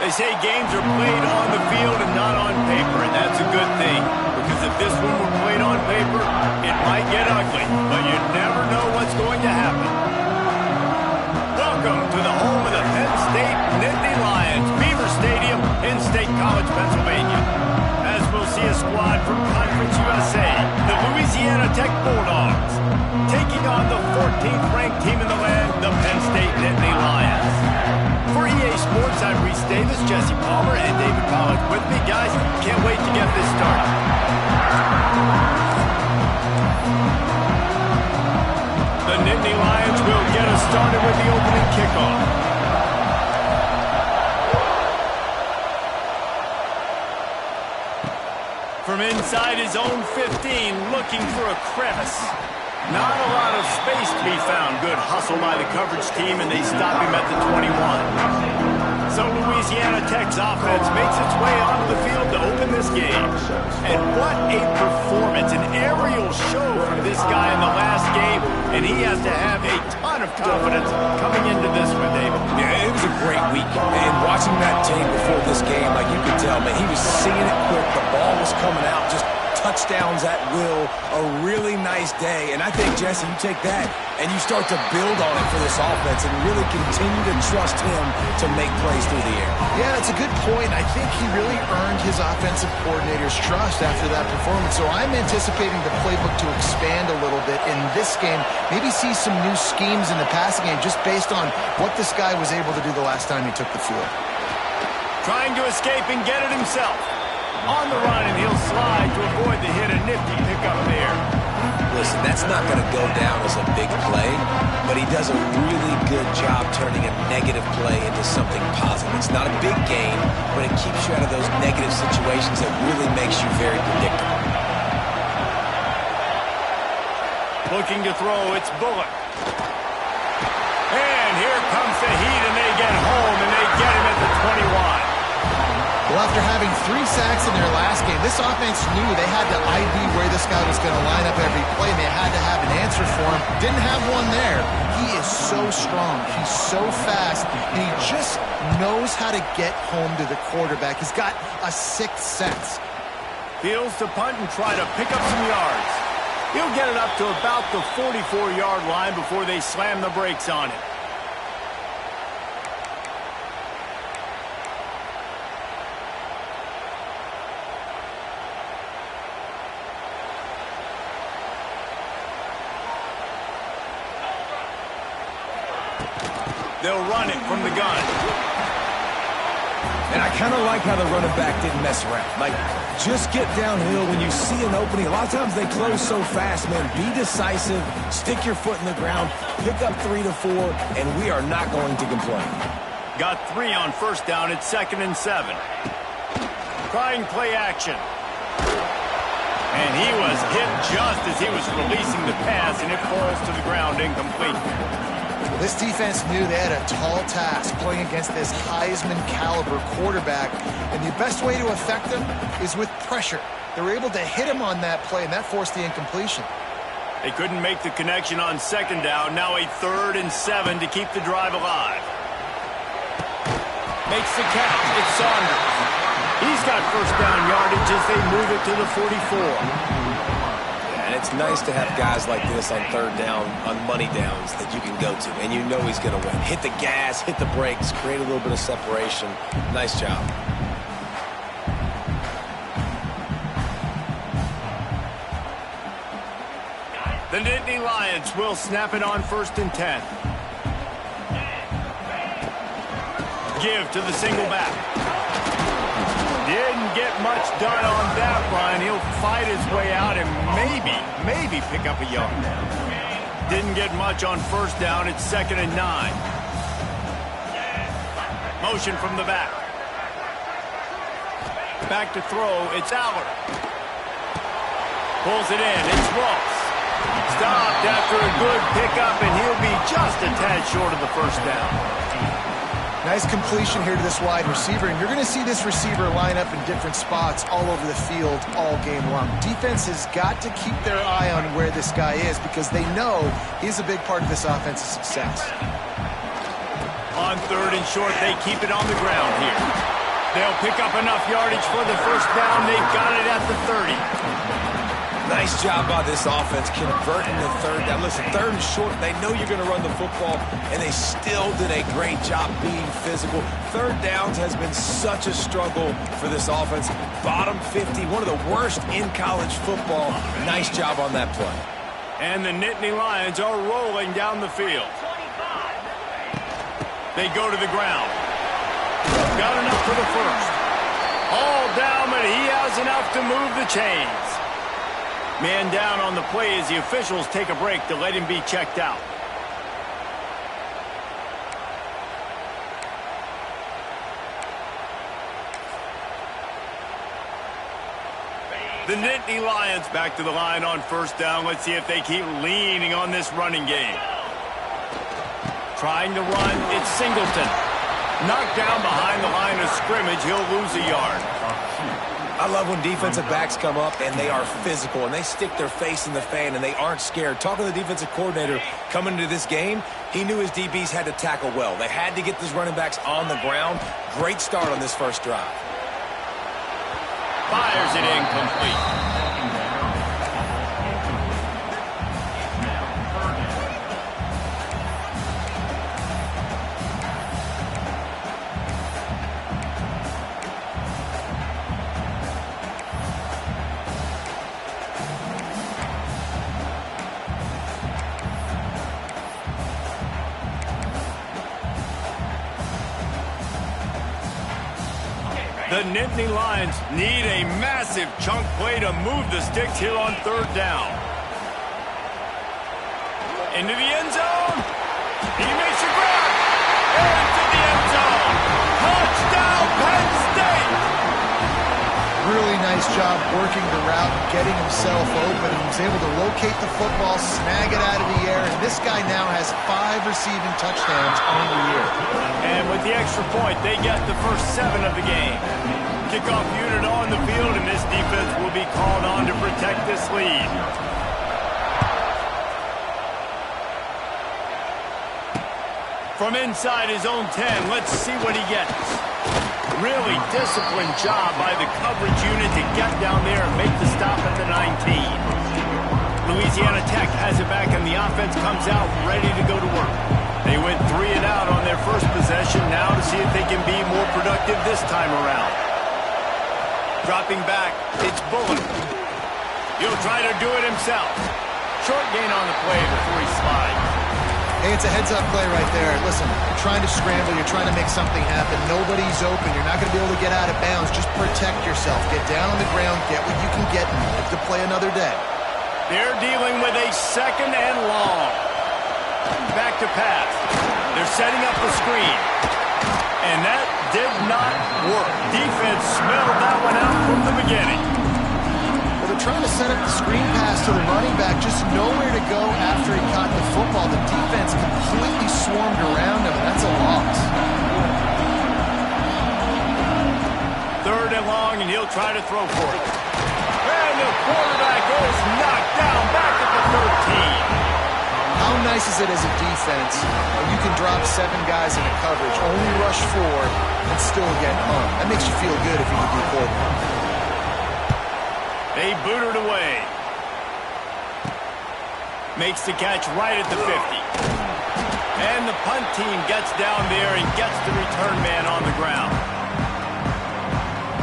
They say games are played on the field and not on paper, and that's a good thing. Because if this one were played on paper, it might get ugly, but you never know what's going to happen. Welcome to the home of the Penn State Nittany Lions, Beaver Stadium in State College, Pennsylvania. As we'll see a squad from Conference USA, the Louisiana Tech Bulldogs, taking on the 14th ranked team in the land, the Penn State Nittany Lions. For EA Sports, I'm Reese Davis, Jesse Palmer, and David Pollock with me. Guys, can't wait to get this started. The Nittany Lions will get us started with the opening kickoff. From inside his own 15, looking for a crevice. Not a lot of space to be found. Good hustle by the coverage team, and they stop him at the 21. So Louisiana Tech's offense makes its way onto the field to open this game. And what a performance, an aerial show from this guy in the last game, and he has to have a ton of confidence coming into this one, David. Yeah, it was a great week. And watching that tape before this game, like you could tell, man, he was seeing it quick. The ball was coming out, just touchdowns at will, a really nice day. And I think, Jesse, you take that and you start to build on it for this offense and really continue to trust him to make plays through the air. Yeah, that's a good point. I think he really earned his offensive coordinator's trust after that performance. So I'm anticipating the playbook to expand a little bit in this game, maybe see some new schemes in the passing game just based on what this guy was able to do the last time he took the field. Trying to escape and get it himself. On the run, and he'll slide to avoid the hit. A nifty pickup there. Listen, that's not going to go down as a big play, but he does a really good job turning a negative play into something positive. It's not a big gain, but it keeps you out of those negative situations that really makes you very predictable. Looking to throw, it's Bullock. And here comes the heat, and they get home, and they get him at the 21. Well, after having 3 sacks in their last game, this offense knew they had to ID where this guy was going to line up every play, and they had to have an answer for him. Didn't have one there. He is so strong. He's so fast, and he just knows how to get home to the quarterback. He's got a sixth sense. Fields to punt and try to pick up some yards. He'll get it up to about the 44-yard line before they slam the brakes on it. They'll run it from the gun. And I kind of like how the running back didn't mess around. Like, just get downhill when you see an opening. A lot of times they close so fast, man. Be decisive, stick your foot in the ground, pick up 3 to 4, and we are not going to complain. Got 3 on first down. It's 2nd and 7. Trying play action. And he was hit just as he was releasing the pass, and it falls to the ground incomplete. This defense knew they had a tall task playing against this Heisman-caliber quarterback, and the best way to affect him is with pressure. They were able to hit him on that play, and that forced the incompletion. They couldn't make the connection on second down. Now a 3rd and 7 to keep the drive alive. Makes the catch. It's Saunders. He's got first down yardage as they move it to the 44. And it's nice to have guys like this on third down, on money downs that you can go to, and you know he's going to win. Hit the gas, hit the brakes, create a little bit of separation. Nice job. The Nittany Lions will snap it on 1st and 10. Give to the single back. Didn't get much done on that run. He'll fight his way out and maybe pick up a yard. Didn't get much on 1st down. It's 2nd and 9. Motion from the back. Back to throw. It's Allard. Pulls it in. It's Ross. Stopped after a good pickup, and he'll be just a tad short of the 1st down. Nice completion here to this wide receiver, and you're going to see this receiver line up in different spots all over the field all game long. Defense has got to keep their eye on where this guy is because they know he's a big part of this offense's success. On 3rd and short, they keep it on the ground here. They'll pick up enough yardage for the 1st down. They've got it at the 30. Nice job by this offense converting the 3rd down. Listen, 3rd and short, they know you're going to run the football, and they still did a great job being physical. 3rd downs has been such a struggle for this offense. Bottom 50, one of the worst in college football. Nice job on that play. And the Nittany Lions are rolling down the field. They go to the ground. Got enough for the 1st. All down, but he has enough to move the chains. Man down on the play as the officials take a break to let him be checked out. The Nittany Lions back to the line on 1st down. Let's see if they keep leaning on this running game. Trying to run, it's Singleton. Knocked down behind the line of scrimmage, he'll lose a yard. I love when defensive backs come up and they are physical and they stick their face in the fan and they aren't scared. Talking to the defensive coordinator coming into this game, he knew his DBs had to tackle well. They had to get these running backs on the ground. Great start on this 1st drive. Fires it incomplete. The Nittany Lions need a massive chunk play to move the sticks here on 3rd down. Into the end zone. He makes a grab. Into the end zone. Touchdown, Penn State. Really nice job working the route and getting himself open. He was able to locate the football, snag it out of the air, and this guy now has 5 receiving touchdowns on the year. And with the extra point, they get the first 7 of the game. Kickoff unit on the field, and this defense will be called on to protect this lead. From inside his own 10, let's see what he gets. Really disciplined job by the coverage unit to get down there and make the stop at the 19. Louisiana Tech has it back, and the offense comes out ready to go to work. They went 3 and out on their first possession, now to see if they can be more productive this time around. Dropping back, it's Bullock. He'll try to do it himself. Short gain on the play before he slides. Hey, it's a heads-up play right there. Listen, you're trying to scramble. You're trying to make something happen. Nobody's open. You're not going to be able to get out of bounds. Just protect yourself. Get down on the ground. Get what you can get and live to play another day. They're dealing with a 2nd and long. Back to pass. They're setting up the screen. And that did not work. Defense smelled that one out from the beginning. Well, they're trying to set up the screen pass to the running back. Just nowhere to go after he caught the football. The defense completely swarmed around him, and that's a loss. 3rd and long, and he'll try to throw for it. And the quarterback is knocked down back at the 13. How nice is it as a defense when you can drop 7 guys in a coverage, only rush 4, and still get hung? That makes you feel good if you're the quarterback. They boot it away. Makes the catch right at the 50. And the punt team gets down there and gets the return man on the ground.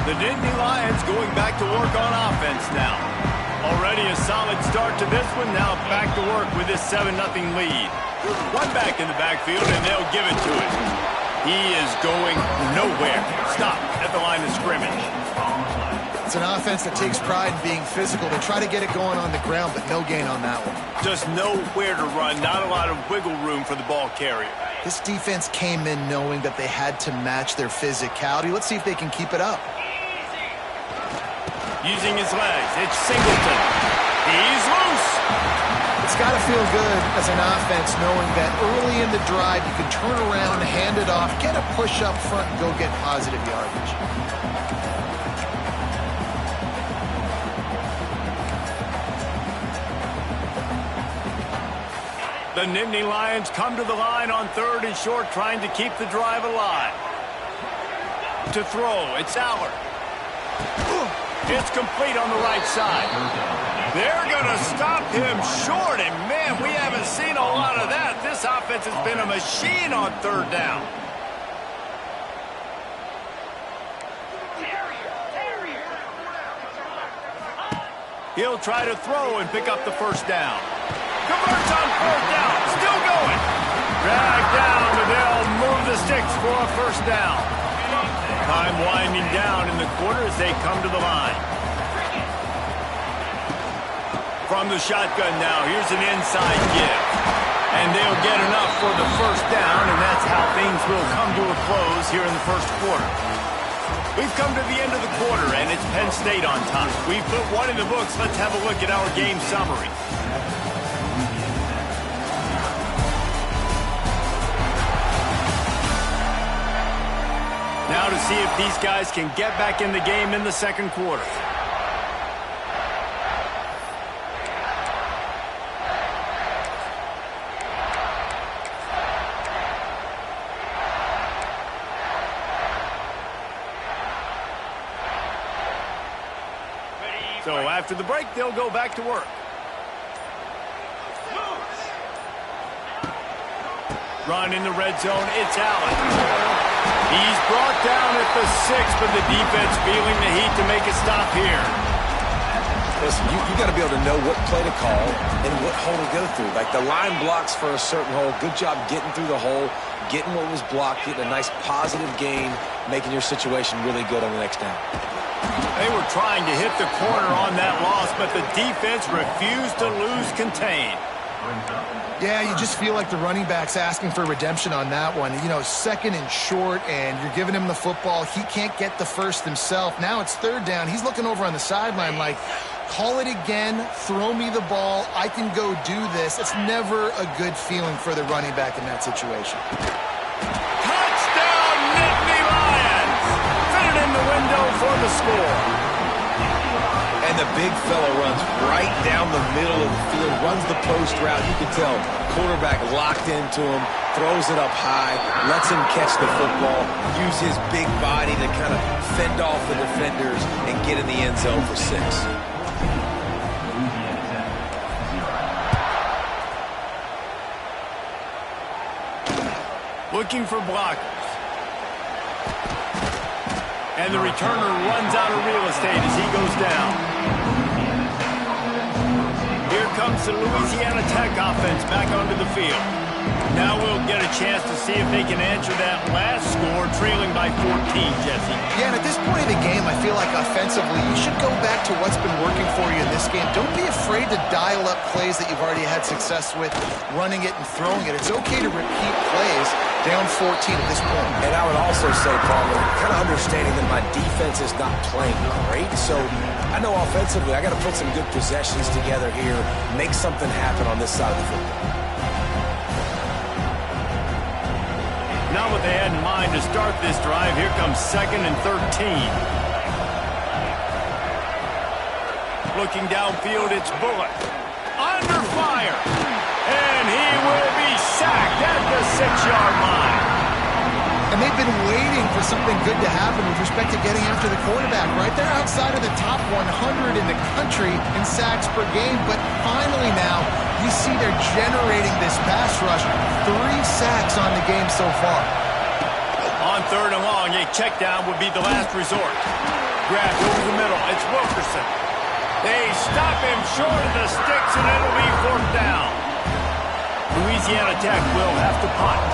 The Nittany Lions going back to work on offense now. Already a solid start to this one. Now back to work with this 7-0 lead. One back in the backfield, and they'll give it to him. He is going nowhere. Stop at the line of scrimmage. It's an offense that takes pride in being physical. They try to get it going on the ground, but no gain on that one. Just nowhere to run. Not a lot of wiggle room for the ball carrier. This defense came in knowing that they had to match their physicality. Let's see if they can keep it up. Using his legs, it's Singleton. He's loose. It's got to feel good as an offense knowing that early in the drive you can turn around, hand it off, get a push up front, and go get positive yardage. The Nittany Lions come to the line on 3rd and short, trying to keep the drive alive. To throw, it's Allard. It's complete on the right side. They're going to stop him short, and man, we haven't seen a lot of that. This offense has been a machine on 3rd down. He'll try to throw and pick up the 1st down. Converts on 4th down, still going. Dragged down, but they'll move the sticks for a 1st down. Time winding down in the quarter as they come to the line. From the shotgun now, here's an inside give. And they'll get enough for the 1st down, and that's how things will come to a close here in the 1st quarter. We've come to the end of the quarter, and it's Penn State on top. We've put one in the books. Let's have a look at our game summary. Now to see if these guys can get back in the game in the 2nd quarter. So after the break, they'll go back to work. Run in the red zone, it's Allen. He's brought down at the 6, but the defense feeling the heat to make a stop here. Listen, you got to be able to know what play to call and what hole to go through. Like the line blocks for a certain hole. Good job getting through the hole, getting what was blocked, getting a nice positive gain, making your situation really good on the next down. They were trying to hit the corner on that loss, but the defense refused to lose contain. Yeah, you just feel like the running back's asking for redemption on that one. You know, 2nd and short, and you're giving him the football. He can't get the 1st himself. Now it's 3rd down. He's looking over on the sideline like, call it again, throw me the ball, I can go do this. It's never a good feeling for the running back in that situation. Touchdown, Nittany Lions! Fitted in the window for the score. And the big fella runs right down the middle of the field, runs the post route. You can tell quarterback locked into him, throws it up high, lets him catch the football, use his big body to kind of fend off the defenders and get in the end zone for 6. Looking for blockers. And the returner runs out of real estate as he goes down. Here comes the Louisiana Tech offense back onto the field. Now we'll get a chance to see if they can answer that last score, trailing by 14, Jesse. Yeah, and at this point in the game, I feel like offensively, you should go back to what's been working for you in this game. Don't be afraid to dial up plays that you've already had success with, running it and throwing it. It's okay to repeat plays down 14 at this point. And I would also say, Palmer, kind of understanding that my defense is not playing great, so I know offensively I got to put some good possessions together here, make something happen on this side of the football. Not what they had in mind to start this drive. Here comes 2nd and 13. Looking downfield, it's Bullock. Under fire. And he He's sacked at the 6-yard line. And they've been waiting for something good to happen with respect to getting after the quarterback, right? They're outside of the top 100 in the country in sacks per game, but finally now you see they're generating this pass rush. 3 sacks on the game so far. On 3rd and long, a check down would be the last resort. Grabbed over the middle. It's Wilkerson. They stop him short of the sticks, and it'll be 4th down. Louisiana Tech will have to punt.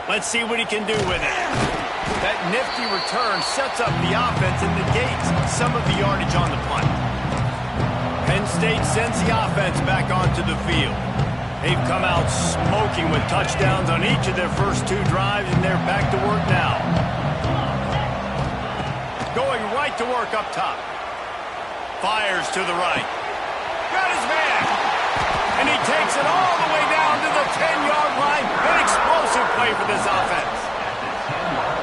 Let's see what he can do with it. That nifty return sets up the offense and negates some of the yardage on the punt. Penn State sends the offense back onto the field. They've come out smoking with touchdowns on each of their first 2 drives, and they're back to work now. Going right to work up top. Fires to the right. Got his man. And he takes it all the way down to the 10-yard line. An explosive play for this offense.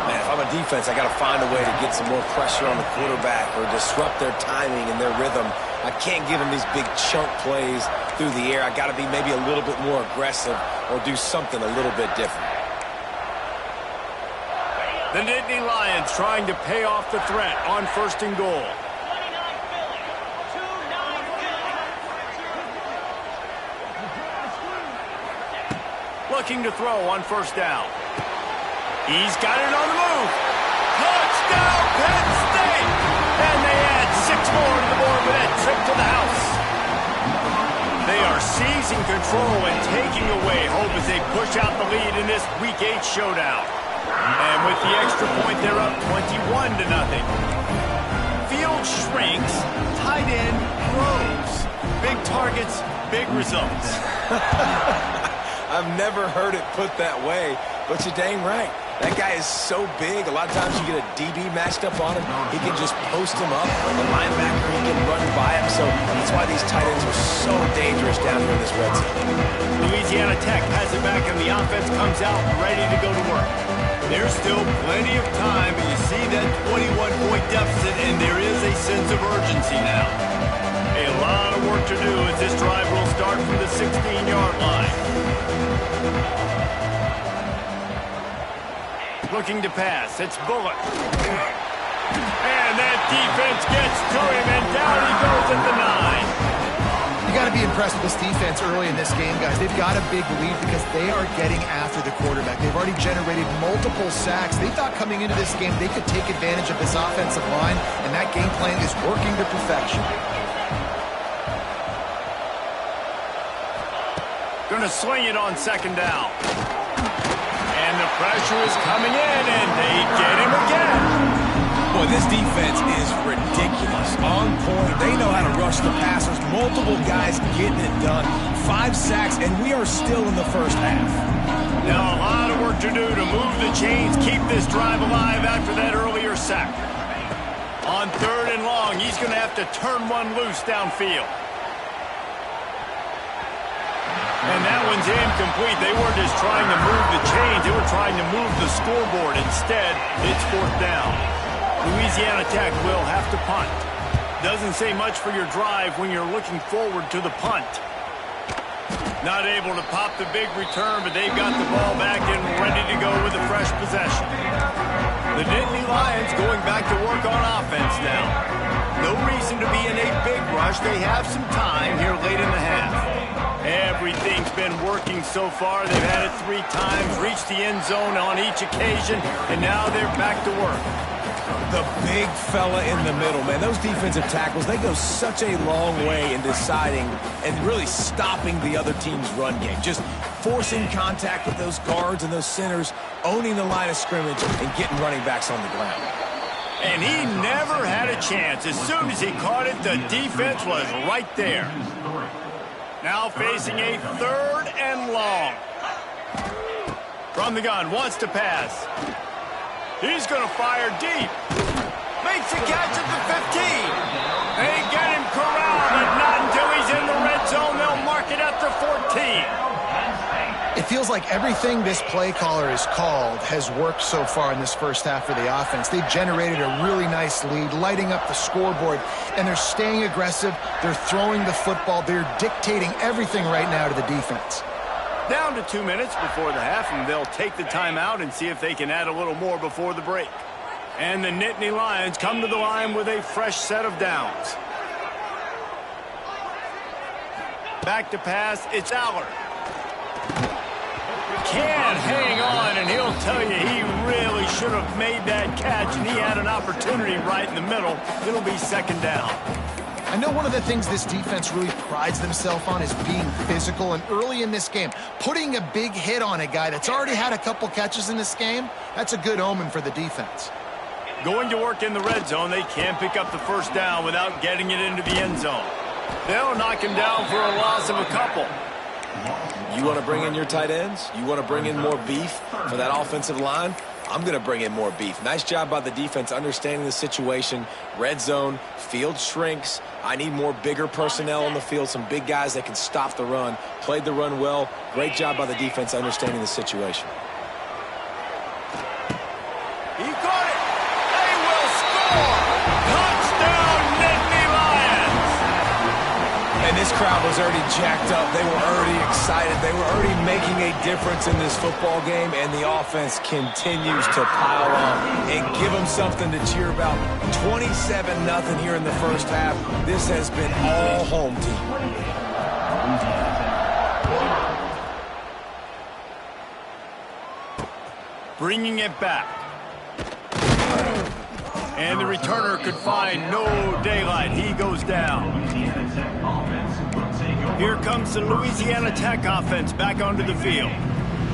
Man, if I'm a defense, I got to find a way to get some more pressure on the quarterback or disrupt their timing and their rhythm. I can't give them these big chunk plays through the air. I got to be maybe a little bit more aggressive or do something a little bit different. The Nittany Lions trying to pay off the threat on 1st and goal. Looking to throw on 1st down. He's got it on the move. Touchdown, Penn State! And they add 6 more to the board with that trip to the house. They are seizing control and taking away hope as they push out the lead in this Week 8 showdown. And with the extra point, they're up 21-0. Field shrinks, tight end grows. Big targets, big results. I've never heard it put that way, but you're dang right. That guy is so big, a lot of times you get a DB matched up on him. He can just post him up. The linebacker, he can run by him. So that's why these tight ends are so dangerous down here in this red zone. Louisiana Tech has it back, and the offense comes out ready to go to work. There's still plenty of time, but you see that 21-point deficit, and there is a sense of urgency now. A lot of work to do as this drive will start from the 16-yard line. Looking to pass. It's Bullock. And that defense gets to him, and down he goes at the 9. You got to be impressed with this defense early in this game, guys. They've got a big lead because they are getting after the quarterback. They've already generated multiple sacks. They thought coming into this game they could take advantage of this offensive line, and that game plan is working to perfection. Going to swing it on 2nd down. And the pressure is coming in, and they get him again. Boy, this defense is ridiculous. On point. They know how to rush the passers. Multiple guys getting it done. 5 sacks, and we are still in the first half. Now a lot of work to do to move the chains, keep this drive alive after that earlier sack. On 3rd and long, he's going to have to turn one loose downfield. And that one's incomplete. They weren't just trying to move the chains. They were trying to move the scoreboard. Instead, it's 4th down. Louisiana Tech will have to punt. Doesn't say much for your drive when you're looking forward to the punt. Not able to pop the big return, but they've got the ball back and ready to go with a fresh possession. The Nittany Lions going back to work on offense now. No reason to be in a big rush. They have some time here late in the half. Everything's been working so far. They've had it 3 times, reached the end zone on each occasion, and now they're back to work. The big fella in the middle, man. Those defensive tackles, they go such a long way in deciding and really stopping the other team's run game. Just forcing contact with those guards and those centers, owning the line of scrimmage, and getting running backs on the ground. And he never had a chance. As soon as he caught it, the defense was right there. Now facing a 3rd and long. From the gun, wants to pass. He's going to fire deep. Makes a catch at the 15. They get him corralled, but not until he's in the red zone. They'll mark it at the 14. It feels like everything this play caller has called has worked so far in this first half for the offense. They've generated a really nice lead, lighting up the scoreboard, and they're staying aggressive. They're throwing the football. They're dictating everything right now to the defense. Down to 2 minutes before the half, and they'll take the timeout and see if they can add a little more before the break. And the Nittany Lions come to the line with a fresh set of downs. Back to pass, it's Aller. Can't hang on, and he'll tell you he really should have made that catch, and he had an opportunity right in the middle. It'll be second down. I know one of the things this defense really prides themselves on is being physical, and early in this game, putting a big hit on a guy that's already had a couple catches in this game, that's a good omen for the defense. Going to work in the red zone, they can't pick up the first down without getting it into the end zone. They'll knock him down for a loss of a couple. You want to bring in your tight ends? You want to bring in more beef for that offensive line? I'm going to bring in more beef. Nice job by the defense understanding the situation. Red zone, field shrinks. I need more bigger personnel on the field, some big guys that can stop the run. Played the run well. Great job by the defense understanding the situation. He caught it. They will score. Touchdown, Nittany Lions. And this crowd was already jacked up. They were already excited. They were already making a difference in this football game, and the offense continues to pile on and give them something to cheer about. 27-0 here in the first half. This has been all home team. Bringing it back. And the returner could find no daylight. He goes down. Here comes the Louisiana Tech offense back onto the field.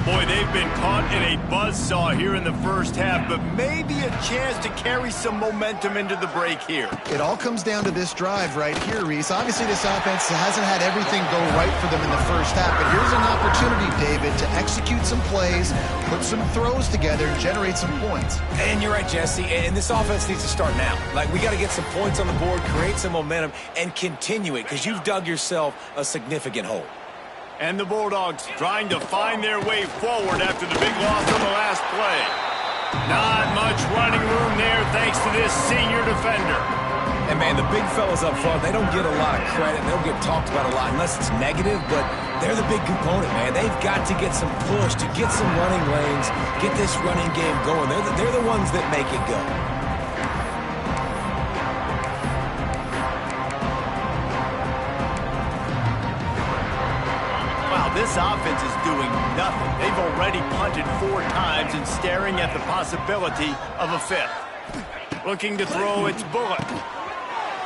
Boy, they've been caught in a buzzsaw here in the first half, but maybe a chance to carry some momentum into the break here. It all comes down to this drive right here, Reese. Obviously, this offense hasn't had everything go right for them in the first half, but here's an opportunity, David, to execute some plays, put some throws together, and generate some points. And you're right, Jesse, and this offense needs to start now. Like, we got to get some points on the board, create some momentum, and continue it, because you've dug yourself a significant hole. And the Bulldogs trying to find their way forward after the big loss on the last play. Not much running room there thanks to this senior defender. And, man, the big fellas up front, they don't get a lot of credit. They don't get talked about a lot unless it's negative, but they're the big component, man. They've got to get some push, to get some running lanes, get this running game going. They're the ones that make it go. This offense is doing nothing. They've already punted 4 times and staring at the possibility of a 5th. Looking to throw, it's Bullock.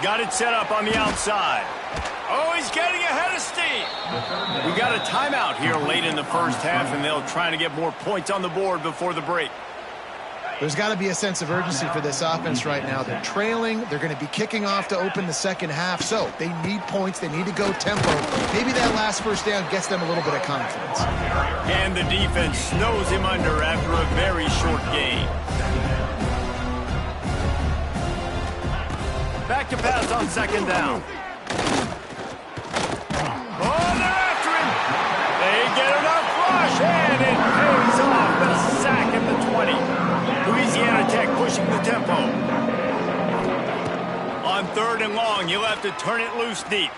Got it set up on the outside. Oh, he's getting ahead of steam. We got a timeout here late in the first half, and they'll try to get more points on the board before the break. There's got to be a sense of urgency for this offense right now. They're trailing. They're going to be kicking off to open the second half. So they need points. They need to go tempo. Maybe that last first down gets them a little bit of confidence. And the defense snows him under after a very short gain. Back to pass on second down. Oh, they're after him. They get enough rush, and it pays off. The sack at the 20. Louisiana Tech pushing the tempo. On 3rd and long, you'll have to turn it loose deep.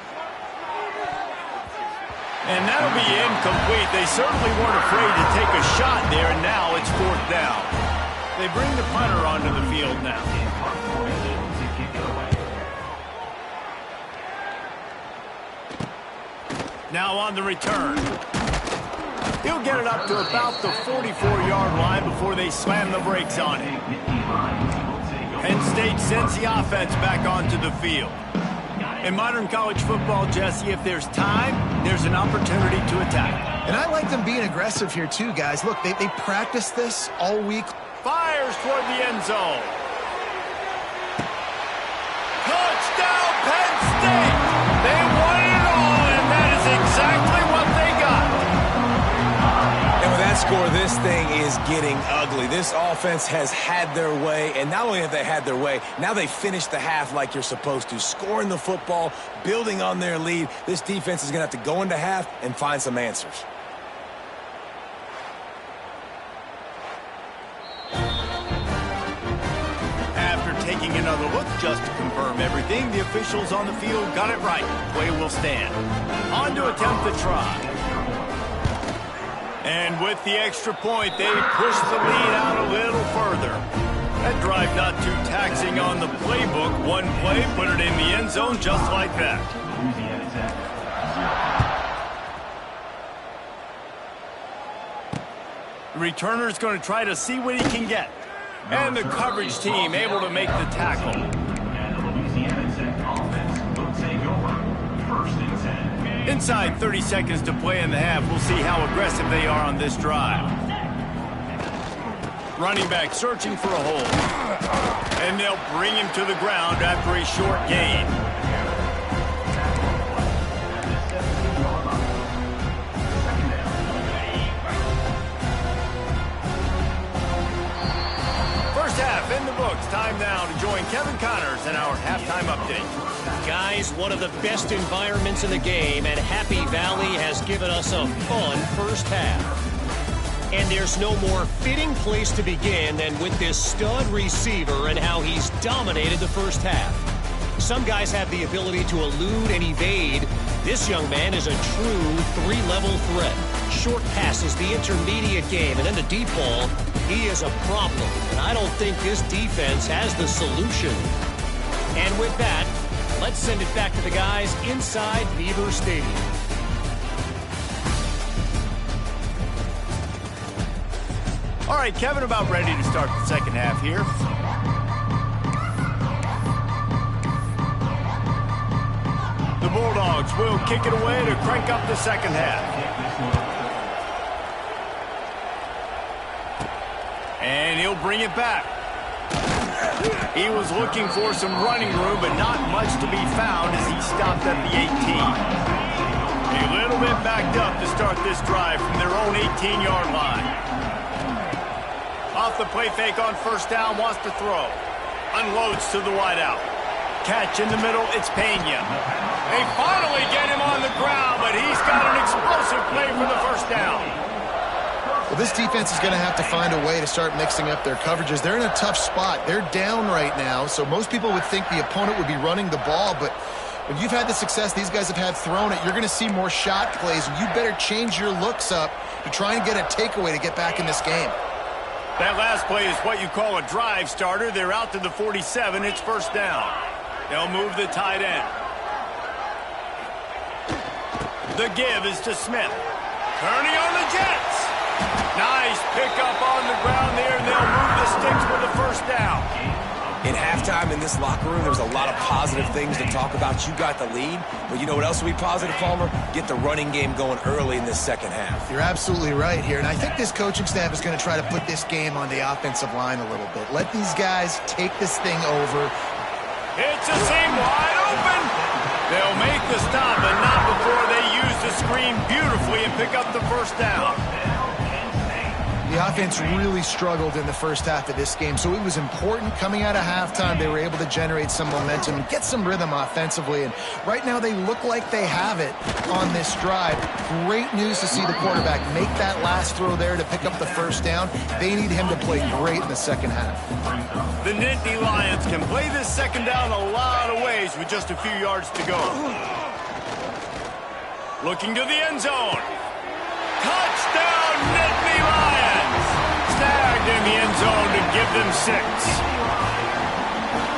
And that'll be incomplete. They certainly weren't afraid to take a shot there, and now it's 4th down. They bring the punter onto the field now. Now on the return. He'll get it up to about the 44-yard line before they slam the brakes on it. Penn State sends the offense back onto the field. In modern college football, Jesse, if there's time, there's an opportunity to attack. And I like them being aggressive here too, guys. Look, they practice this all week. Fires toward the end zone. Touchdown, Penn State! They won it all, and that is exactly what they got. And with that score, this thing is getting ugly. This offense has had their way, and not only have they had their way, now they finished the half like you're supposed to, scoring the football, building on their lead. This defense is going to have to go into half and find some answers. taking another look just to confirm everything. The officials on the field got it right. Play will stand. On to attempt the try. And with the extra point, they push the lead out a little further. That drive not too taxing on the playbook. One play, put it in the end zone just like that. The returner's going to try to see what he can get. And the coverage team able to make the tackle. Inside 30 seconds to play in the half. We'll see how aggressive they are on this drive. Running back searching for a hole. And they'll bring him to the ground after a short gain. First half in the books. Time now to join Kevin Connors in our halftime update. Guys, one of the best environments in the game, and Happy Valley has given us a fun first half. And there's no more fitting place to begin than with this stud receiver and how he's dominated the first half. Some guys have the ability to elude and evade. This young man is a true three-level threat. Short passes, the intermediate game, and then the deep ball. He is a problem, and I don't think this defense has the solution. And with that, let's send it back to the guys inside Beaver Stadium. All right, Kevin, about ready to start the second half here. The Bulldogs will kick it away to crank up the second half. And he'll bring it back. He was looking for some running room, but not much to be found as he stopped at the 18. A little bit backed up to start this drive from their own 18-yard line. Off the play fake on first down, wants to throw. Unloads to the wideout. Catch in the middle, it's Pena. They finally get him on the ground, but he's got an explosive play for the first down. Well, this defense is going to have to find a way to start mixing up their coverages. They're in a tough spot. They're down right now, so most people would think the opponent would be running the ball, but when you've had the success these guys have had throwing it, you're going to see more shot plays, and you better change your looks up to try and get a takeaway to get back in this game. That last play is what you call a drive starter. They're out to the 47. It's first down. They'll move the tight end. The give is to Smith. Turning on the Jets. Nice pickup on the ground there, and they'll move the sticks with the first down. In halftime in this locker room, there was a lot of positive things to talk about. You got the lead, but you know what else will be positive, Palmer? Get the running game going early in this second half. You're absolutely right here, and I think this coaching staff is going to try to put this game on the offensive line a little bit. Let these guys take this thing over. It's a seam wide open. They'll make the stop, but not before they use the screen beautifully and pick up the first down. The offense really struggled in the first half of this game, so it was important coming out of halftime. They were able to generate some momentum and get some rhythm offensively, and right now they look like they have it on this drive. Great news to see the quarterback make that last throw there to pick up the first down. They need him to play great in the second half. The Nittany Lions can play this second down a lot of ways with just a few yards to go. Looking to the end zone. Touchdown, Nittany Lions! Snagged in the end zone to give them 6.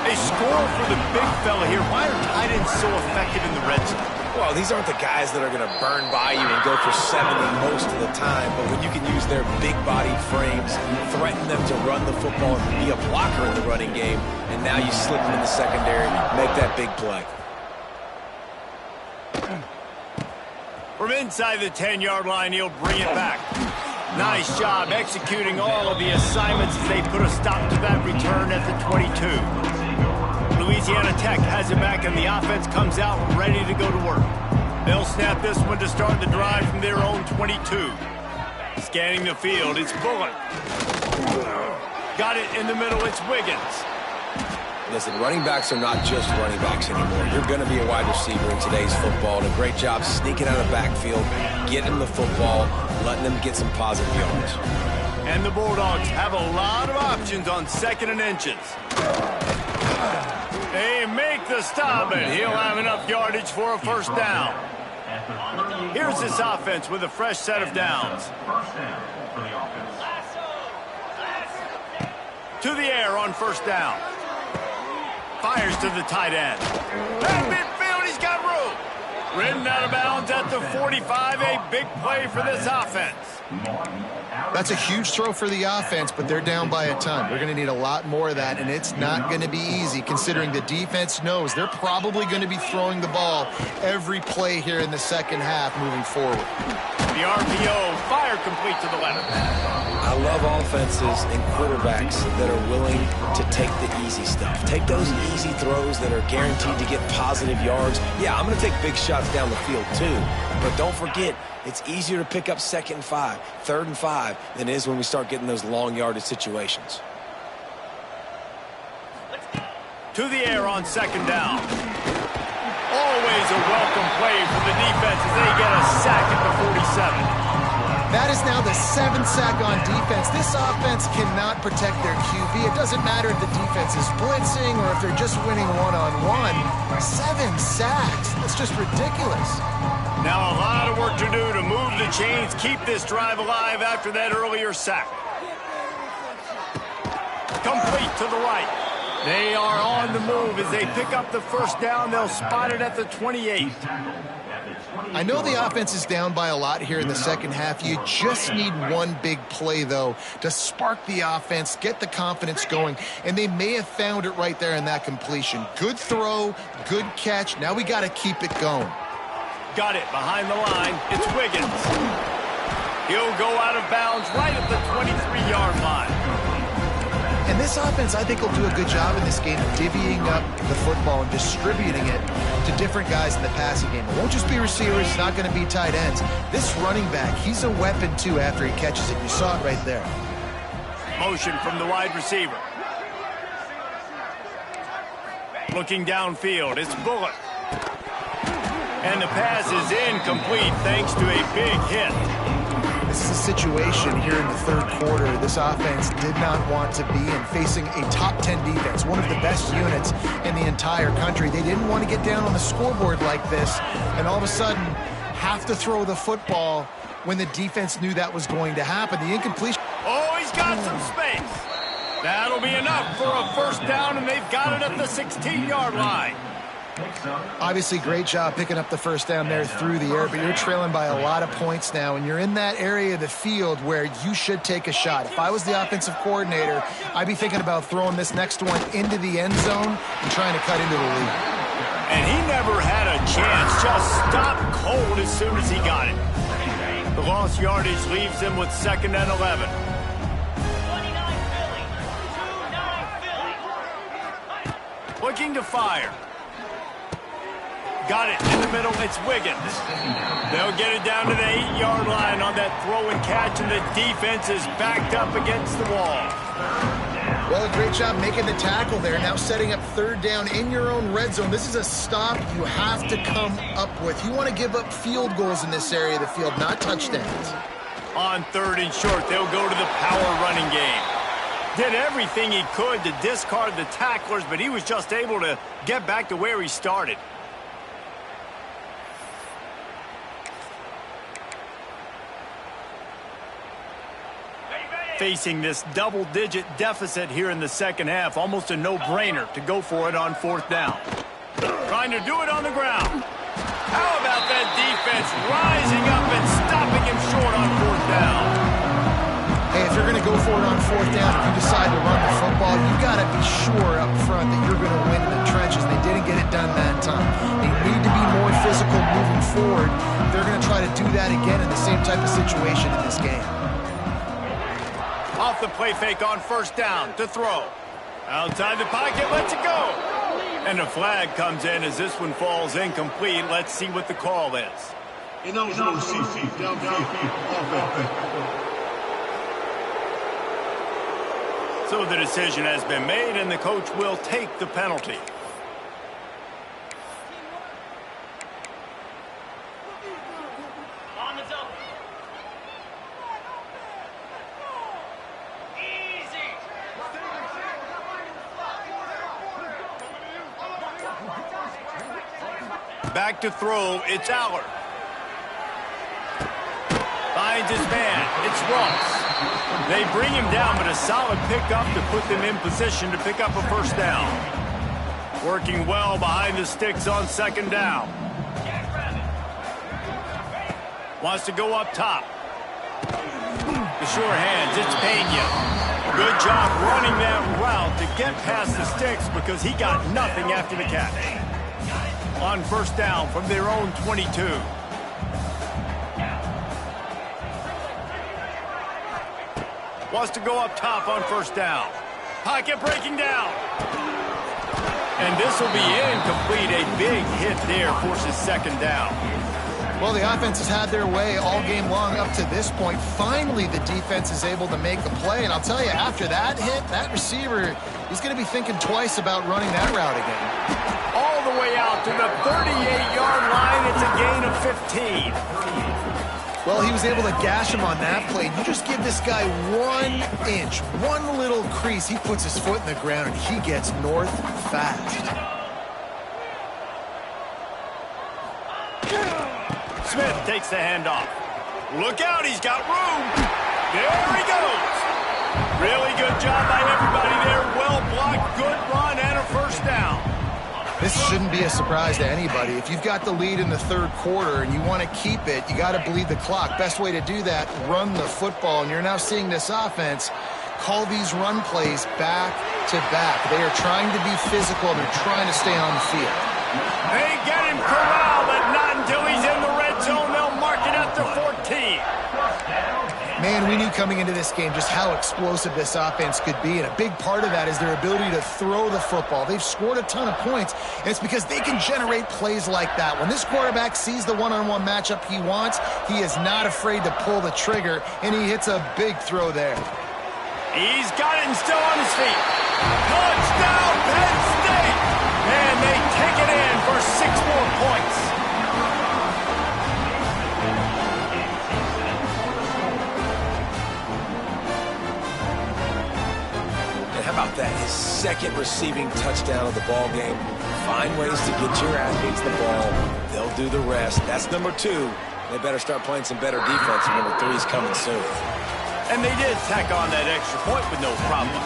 A score for the big fella here. Why are tight ends so effective in the red zone? Well, these aren't the guys that are going to burn by you and go for 70 most of the time, but when you can use their big-bodied frames, threaten them to run the football and be a blocker in the running game, and now you slip them in the secondary, make that big play. From inside the 10-yard line, he'll bring it back. Nice job executing all of the assignments as they put a stop to that return at the 22. Louisiana Tech has it back, and the offense comes out ready to go to work. They'll snap this one to start the drive from their own 22. Scanning the field, it's Bullock. Got it in the middle, it's Wiggins. Listen, running backs are not just running backs anymore. You're going to be a wide receiver in today's football, and a great job sneaking out of the backfield, getting the football, letting them get some positive yards. And the Bulldogs have a lot of options on 2nd and inches. They make the stop, and he'll have enough yardage for a first down. Here's this offense with a fresh set of downs. To the air on first down. Fires to the tight end. Back midfield, he's got room. Ridden out of bounds at the 45, a big play for this offense. That's a huge throw for the offense, but they're down by a ton. We're going to need a lot more of that, and it's not going to be easy considering the defense knows they're probably going to be throwing the ball every play here in the second half moving forward. The RPO, fire complete to the left. I love offenses and quarterbacks that are willing to take the easy stuff. Take those easy throws that are guaranteed to get positive yards. Yeah, I'm going to take big shots down the field too, but don't forget, it's easier to pick up 2nd and 5, 3rd and 5 than it is when we start getting those long yardage situations. To the air on 2nd down. Always a welcome play for the defense as they get a sack at the 47. That is now the 7th sack on defense. This offense cannot protect their QB. It doesn't matter if the defense is blitzing or if they're just winning one-on-one. 7 sacks. That's just ridiculous. Now a lot of work to do to move the chains, keep this drive alive after that earlier sack. Complete to the right. They are on the move as they pick up the first down. They'll spot it at the 28. I know the offense is down by a lot here in the second half. You just need one big play, though, to spark the offense, get the confidence going, and they may have found it right there in that completion. Good throw, good catch. Now we got to keep it going. Got it behind the line. It's Wiggins. He'll go out of bounds right at the 23-yard line. And this offense, I think, will do a good job in this game of divvying up the football and distributing it to different guys in the passing game. It won't just be receivers. It's not going to be tight ends. This running back, he's a weapon, too, after he catches it. You saw it right there. Motion from the wide receiver. Looking downfield, it's Bullock. And the pass is incomplete thanks to a big hit. This is a situation here in the third quarter this offense did not want to be in, facing a top 10 defense, one of the best units in the entire country. They didn't want to get down on the scoreboard like this and all of a sudden have to throw the football when the defense knew that was going to happen. The incompletion. Oh, he's got some space. That'll be enough for a first down, and they've got it at the 16-yard line. Obviously, great job picking up the first down there through the air, but you're trailing by a lot of points now, and you're in that area of the field where you should take a shot. If I was the offensive coordinator, I'd be thinking about throwing this next one into the end zone and trying to cut into the lead. And he never had a chance, just stopped cold as soon as he got it. The lost yardage leaves him with 2nd and 11. Looking to fire. Got it in the middle. It's Wiggins. They'll get it down to the 8-yard line on that throw and catch, and the defense is backed up against the wall. Well, great job making the tackle there. Now setting up 3rd down in your own red zone. This is a stop you have to come up with. You want to give up field goals in this area of the field, not touchdowns. On 3rd and short, they'll go to the power running game. Did everything he could to discard the tacklers, but he was just able to get back to where he started. Facing this double-digit deficit here in the second half, almost a no-brainer to go for it on 4th down. Trying to do it on the ground. How about that defense rising up and stopping him short on 4th down? Hey, if you're going to go for it on 4th down, if you decide to run the football, you've got to be sure up front that you're going to win in the trenches. They didn't get it done that time. They need to be more physical moving forward. They're going to try to do that again in the same type of situation in this game. Off the play fake on 1st down to throw. Outside the pocket, lets it go. And a flag comes in as this one falls incomplete. Let's see what the call is. So the decision has been made, and the coach will take the penalty. Back to throw, it's Aller. Finds his man, it's Ross. They bring him down, but a solid pickup to put them in position to pick up a first down. Working well behind the sticks on second down. Wants to go up top. The sure hands, it's Pena. Good job running that route to get past the sticks because he got nothing after the catch. On first down from their own 22. Wants to go up top on first down. Pocket breaking down. And this will be incomplete. A big hit there forces second down. Well, the offense has had their way all game long up to this point. Finally, the defense is able to make a play. And I'll tell you, after that hit, that receiver, he's going to be thinking twice about running that route again. All the way out to the 38-yard line. It's a gain of 15. Well, he was able to gash him on that play. You just give this guy 1 inch, one little crease. He puts his foot in the ground, and he gets north fast. Smith takes the handoff. Look out, he's got room. There he goes. Really good job by everybody there. Well blocked, good run, and a first down. This shouldn't be a surprise to anybody. If you've got the lead in the third quarter and you want to keep it, you got to bleed the clock. Best way to do that, run the football. And you're now seeing this offense call these run plays back to back. They are trying to be physical. They're trying to stay on the field. They get him corralled, but not until he's in the red zone. They'll mark it at the 14. Man, we knew coming into this game just how explosive this offense could be, and a big part of that is their ability to throw the football. They've scored a ton of points, and it's because they can generate plays like that. When this quarterback sees the one-on-one matchup he wants, he is not afraid to pull the trigger, and he hits a big throw there. He's got it and still on his feet. Touchdown, Penn State! And they take it in for 6 more points. How about that? His second receiving touchdown of the ball game. Find ways to get your athletes the ball. They'll do the rest. That's number 2. They better start playing some better defense. Number 3 is coming soon. And they did tack on that extra point with no problem.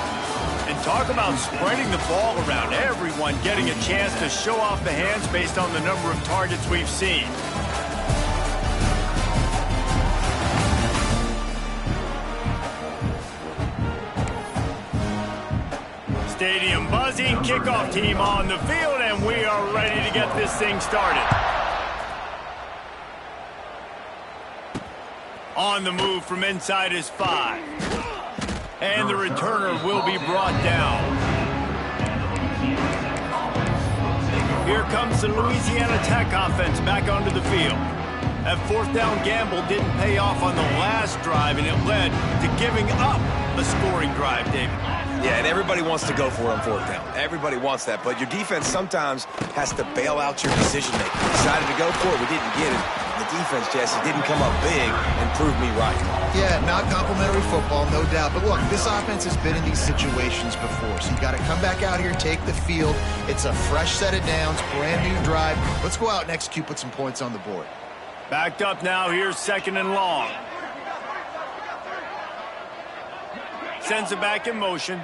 And talk about spreading the ball around. Everyone getting a chance to show off the hands based on the number of targets we've seen. Stadium buzzing, kickoff team on the field, and we are ready to get this thing started. On the move from inside his 5. And the returner will be brought down. Here comes the Louisiana Tech offense back onto the field. That fourth down gamble didn't pay off on the last drive, and it led to giving up a scoring drive, David. Yeah, and everybody wants to go for it on fourth down. Everybody wants that, but your defense sometimes has to bail out your decision-making. Decided to go for it, we didn't get it. The defense, Jesse, didn't come up big and prove me right. Yeah, not complimentary football, no doubt. But look, this offense has been in these situations before, so you got to come back out here, take the field. It's a fresh set of downs, brand new drive. Let's go out and execute, put some points on the board. Backed up now, here's second and long. Sends it back in motion.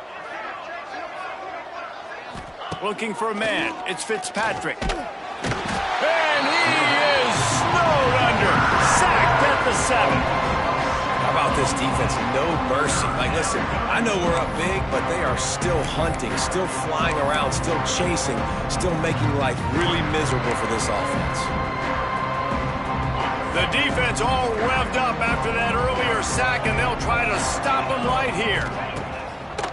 Looking for a man. It's Fitzpatrick. And he is snowed under. Sacked at the 7. How about this defense? No mercy. Like, listen, I know we're up big, but they are still hunting, still flying around, still chasing, still making life really miserable for this offense. The defense all revved up after that earlier sack, and they'll try to stop him right here.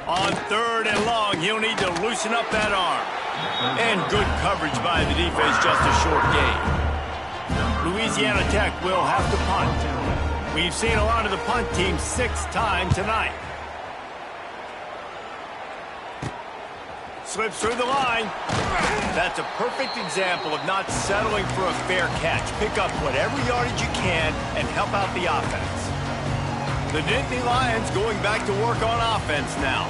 On third and long, he'll need to loosen up that arm. And good coverage by the defense, just a short gain. Louisiana Tech will have to punt. We've seen a lot of the punt team 6 times tonight. Slips through the line. That's a perfect example of not settling for a fair catch. Pick up whatever yardage you can and help out the offense. The Nittany Lions going back to work on offense now.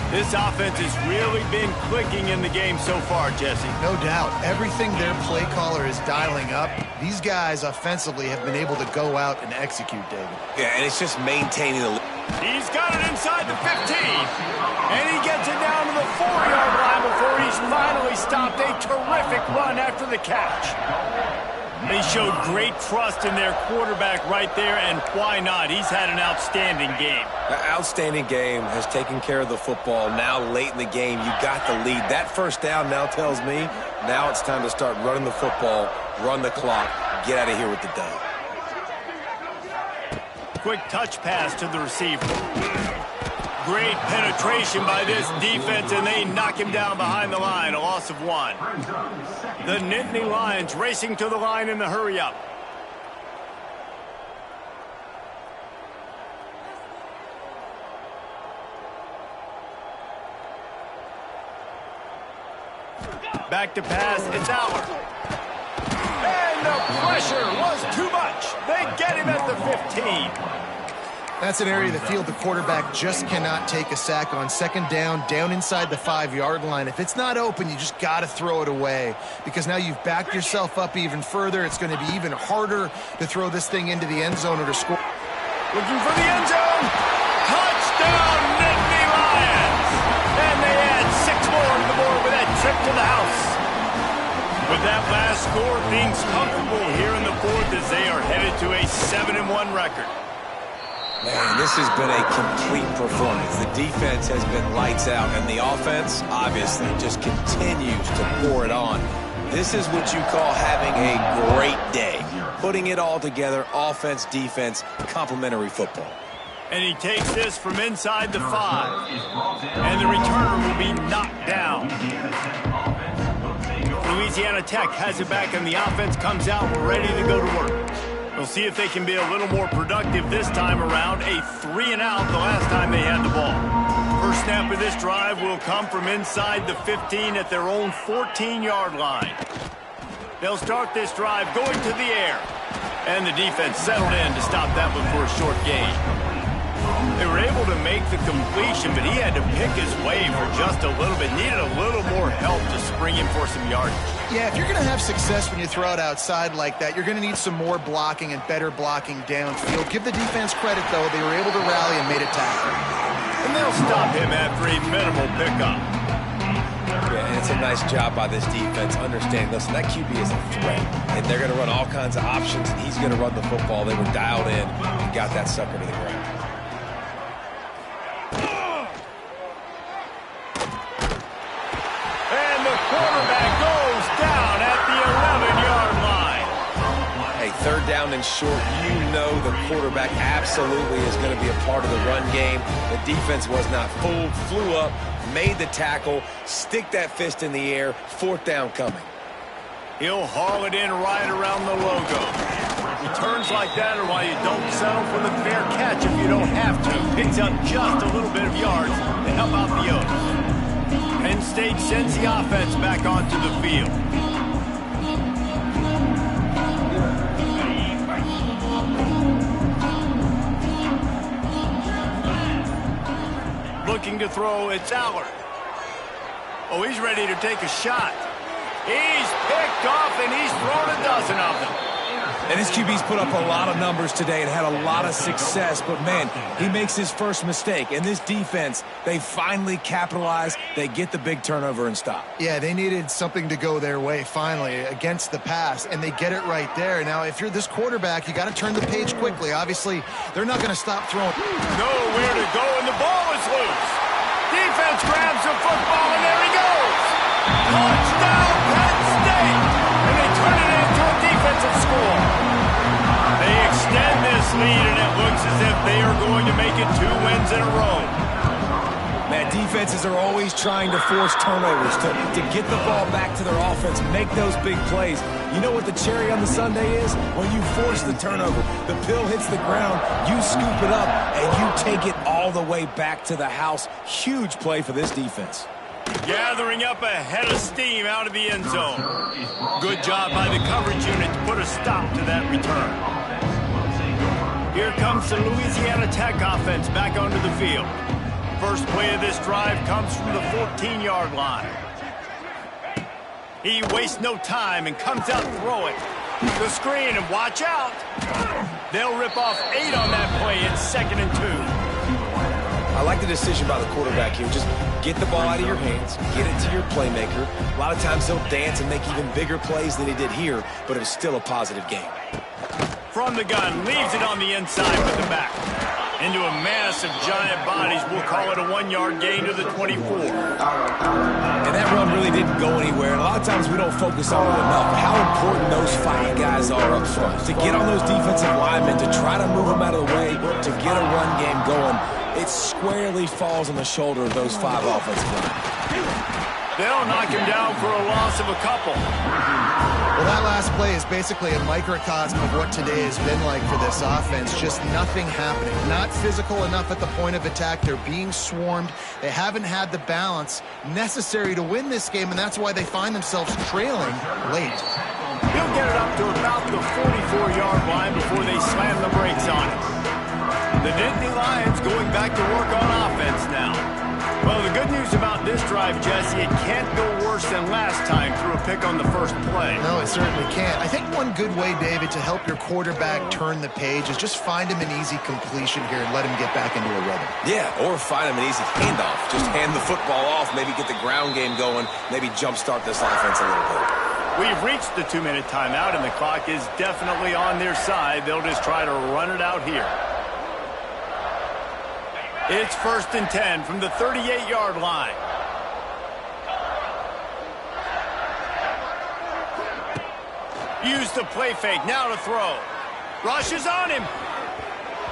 This offense has really been clicking in the game so far, Jesse. No doubt. Everything their play caller is dialing up, these guys offensively have been able to go out and execute, David. Yeah, and it's just maintaining the... He's got it inside the 15. And he gets it down to the 4-yard line before he's finally stopped. A terrific run after the catch. They showed great trust in their quarterback right there, and why not? He's had an outstanding game. An outstanding game, has taken care of the football. Now late in the game, you got the lead. That first down now tells me now it's time to start running the football, run the clock, get out of here with the dub. Quick touch pass to the receiver. Great penetration by this defense, and they knock him down behind the line, a loss of 1. The Nittany Lions racing to the line in the hurry-up. Back to pass, it's Aller. And the pressure was too much. They get him at the 15. That's an area of the field the quarterback just cannot take a sack on. Second down, down inside the 5-yard line. If it's not open, you just got to throw it away because now you've backed yourself up even further. It's going to be even harder to throw this thing into the end zone or to score. Looking for the end zone. Touchdown, Nittany Lions. And they add 6 more to the board with that trip to the house. With that last score, things comfortable here in the 4th as they are headed to a 7-1 record. Man, this has been a complete performance. The defense has been lights out, and the offense, obviously, just continues to pour it on. This is what you call having a great day. Putting it all together, offense, defense, complementary football. And he takes this from inside the 5. And the returner will be knocked down. Louisiana Tech has it back, and the offense comes out. We're ready to go to work. We'll see if they can be a little more productive this time around. A 3-and-out the last time they had the ball. First snap of this drive will come from inside the 15 at their own 14-yard line. They'll start this drive going to the air. And the defense settled in to stop that one for a short gain. They were able to make the completion, but he had to pick his way for just a little bit. Needed a little more help to spring him for some yardage. Yeah, if you're going to have success when you throw it outside like that, you're going to need some more blocking and better blocking downfield. Give the defense credit, though. They were able to rally and made a tackle. And they'll stop him after a minimal pickup. Yeah, and it's a nice job by this defense understanding, listen, that QB is a threat, and they're going to run all kinds of options, and he's going to run the football. They were dialed in and got that sucker to the ground. And the quarterback goes down at the 11-yard line. Hey, third down and short, you know the quarterback absolutely is going to be a part of the run game. The defense was not fooled, flew up, made the tackle, stick that fist in the air, 4th down coming. He'll haul it in right around the logo. Returns like that are why you don't settle for the fair catch if you don't have to. Picks up just a little bit of yards to help out the Oaks. Penn State sends the offense back onto the field. Looking to throw, it's Aller. Oh, he's ready to take a shot. He's picked off, and he's thrown a dozen of them. And his QB's put up a lot of numbers today and had a lot of success, but man, he makes his first mistake. And this defense, they finally capitalize, they get the big turnover and stop. Yeah, they needed something to go their way finally against the pass, and they get it right there. Now, if you're this quarterback, you got to turn the page quickly. Obviously, they're not going to stop throwing. Nowhere to go, and the ball is loose. Defense grabs the football, and there he goes. Touchdown, Penn State! And they turn it into a defensive score. They extend this lead, and it looks as if they are going to make it 2 wins in a row. Man, defenses are always trying to force turnovers to get the ball back to their offense, make those big plays. You know what the cherry on the sundae is? When you force the turnover, the pill hits the ground, you scoop it up, and you take it all the way back to the house. Huge play for this defense. Gathering up a head of steam out of the end zone. Good job by the coverage unit to put a stop to that return. Here comes the Louisiana Tech offense back onto the field. first play of this drive comes from the 14-yard line. He wastes no time and comes out throwing. The screen, and watch out. They'll rip off 8 on that play. It's 2nd and 2. I like the decision by the quarterback here. Just get the ball out of your hands, get it to your playmaker. A lot of times he'll dance and make even bigger plays than he did here, but it was still a positive game. From the gun, leaves it on the inside with the back. Into a mass of giant bodies. We'll call it a 1-yard gain to the 24. And that run really didn't go anywhere. And a lot of times we don't focus on it enough. How important those 5 guys are up front. To get on those defensive linemen, to try to move them out of the way, to get a run game going, it squarely falls on the shoulder of those 5 offensive linemen. They'll knock him down for a loss of a couple. Well, that last play is basically a microcosm of what today has been like for this offense. Just nothing happening. Not physical enough at the point of attack. They're being swarmed. They haven't had the balance necessary to win this game, and that's why they find themselves trailing late. He'll get it up to about the 44-yard line before they slam the brakes on it. The Nittany Lions going back to work on offense now. Well, the good news about this drive, Jesse, it can't go worse than last time through a pick on the first play. No, it certainly can't. I think one good way, David, to help your quarterback turn the page is just find him an easy completion here and let him get back into a rhythm. Yeah, or find him an easy handoff. Just hand the football off, maybe get the ground game going, maybe jumpstart this offense a little bit. We've reached the 2-minute timeout, and the clock is definitely on their side. They'll just try to run it out here. It's 1st and 10 from the 38-yard line. Use the play fake, now to throw. Rush is on him.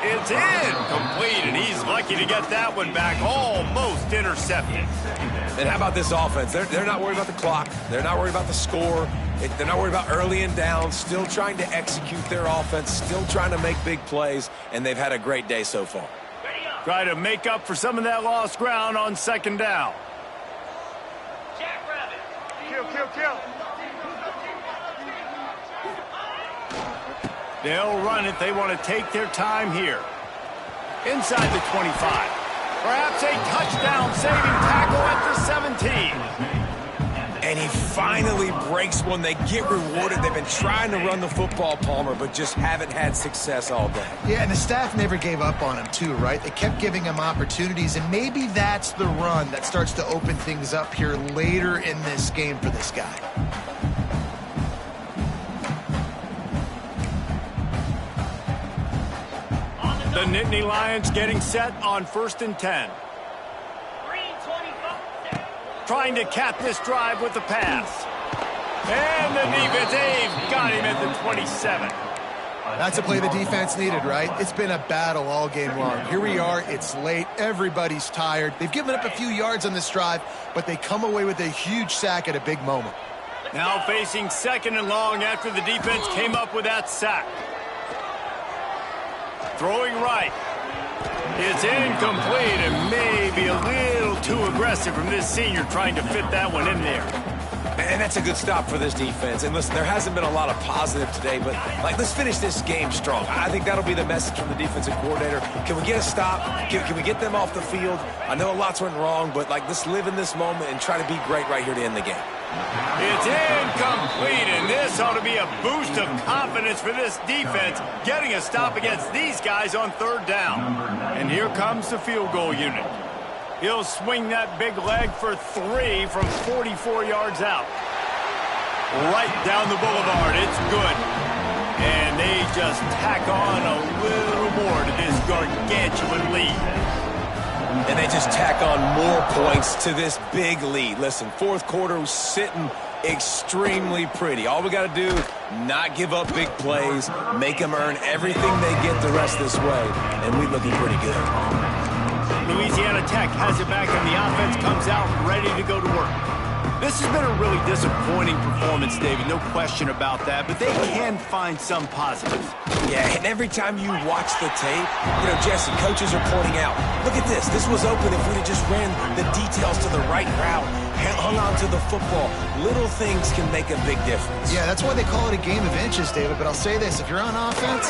It's incomplete, and he's lucky to get that one back. Almost intercepted. And how about this offense? They're not worried about the clock. They're not worried about the score. They're not worried about early and down. Still trying to execute their offense. Still trying to make big plays, and they've had a great day so far. Try to make up for some of that lost ground on 2nd down. Kill. They'll run it. They want to take their time here. Inside the 25. Perhaps a touchdown-saving tackle at the 17. And he finally breaks one. They get rewarded. They've been trying to run the football, Palmer, but just haven't had success all day. Yeah, and the staff never gave up on him, too, right? They kept giving him opportunities, and maybe that's the run that starts to open things up here later in this game for this guy. The Nittany Lions getting set on 1st and 10. Trying to cap this drive with the pass. And the defense, they've got him at the 27. That's a play the defense needed, right? It's been a battle all game long. Here we are, it's late, everybody's tired. They've given up a few yards on this drive, but they come away with a huge sack at a big moment. Now facing 2nd and long after the defense came up with that sack. Throwing right. It's incomplete and maybe a little too aggressive from this senior trying to fit that one in there. And that's a good stop for this defense. And listen, there hasn't been a lot of positive today, but let's finish this game strong. I think that'll be the message from the defensive coordinator. Can we get a stop? Can we get them off the field? I know a lot's went wrong, but let's live in this moment and try to be great right here to end the game. It's incomplete, and this ought to be a boost of confidence for this defense, getting a stop against these guys on 3rd down. And here comes the field goal unit. He'll swing that big leg for 3 from 44 yards out. Right down the boulevard. It's good. And they just tack on a little more to this gargantuan lead. And they just tack on more points to this big lead. Listen, 4th quarter was sitting extremely pretty. All we got to do, not give up big plays, make them earn everything they get the rest this way, and we're looking pretty good. Louisiana Tech has it back, and the offense comes out ready to go to work. This has been a really disappointing performance, David. No question about that, but they can find some positives. Yeah, and every time you watch the tape, Jesse, coaches are pointing out, look at this. This was open if we'd have just ran the details to the right route, hung on to the football. Little things can make a big difference. Yeah, that's why they call it a game of inches, David. But I'll say this, if you're on offense,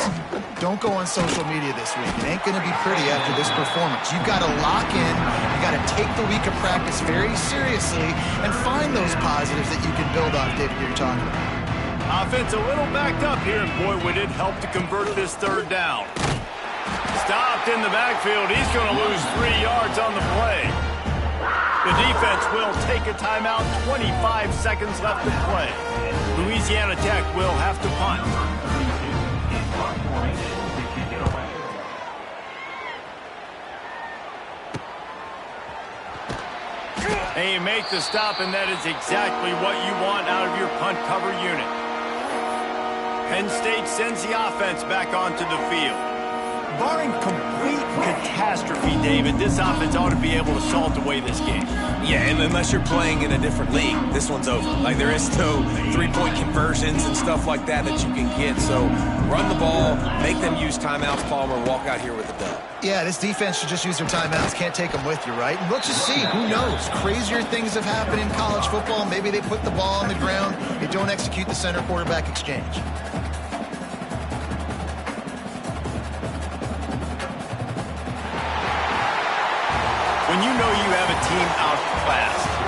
don't go on social media this week. It ain't going to be pretty after this performance. You've got to lock in. You got to take the week of practice very seriously and find those positives that you can build off, David, you're talking about. Offense a little backed up here, and boy, would it help to convert this third down. Stopped in the backfield. He's going to lose 3 yards on the play. The defense will take a timeout. 25 seconds left to play. Louisiana Tech will have to punt. And you make the stop, and that is exactly what you want out of your punt cover unit. Penn State sends the offense back onto the field. Barring complete catastrophe, David, this offense ought to be able to salt away this game. Yeah, and unless you're playing in a different league, this one's over. Like, there is no three-point conversions and stuff like that you can get. So run the ball, make them use timeouts, Palmer, walk out here with a dub. Yeah, this defense should just use their timeouts. Can't take them with you, right? And let's just see. Who knows? Crazier things have happened in college football. Maybe they put the ball on the ground. They don't execute the center quarterback exchange. When you know you have a team outclassed,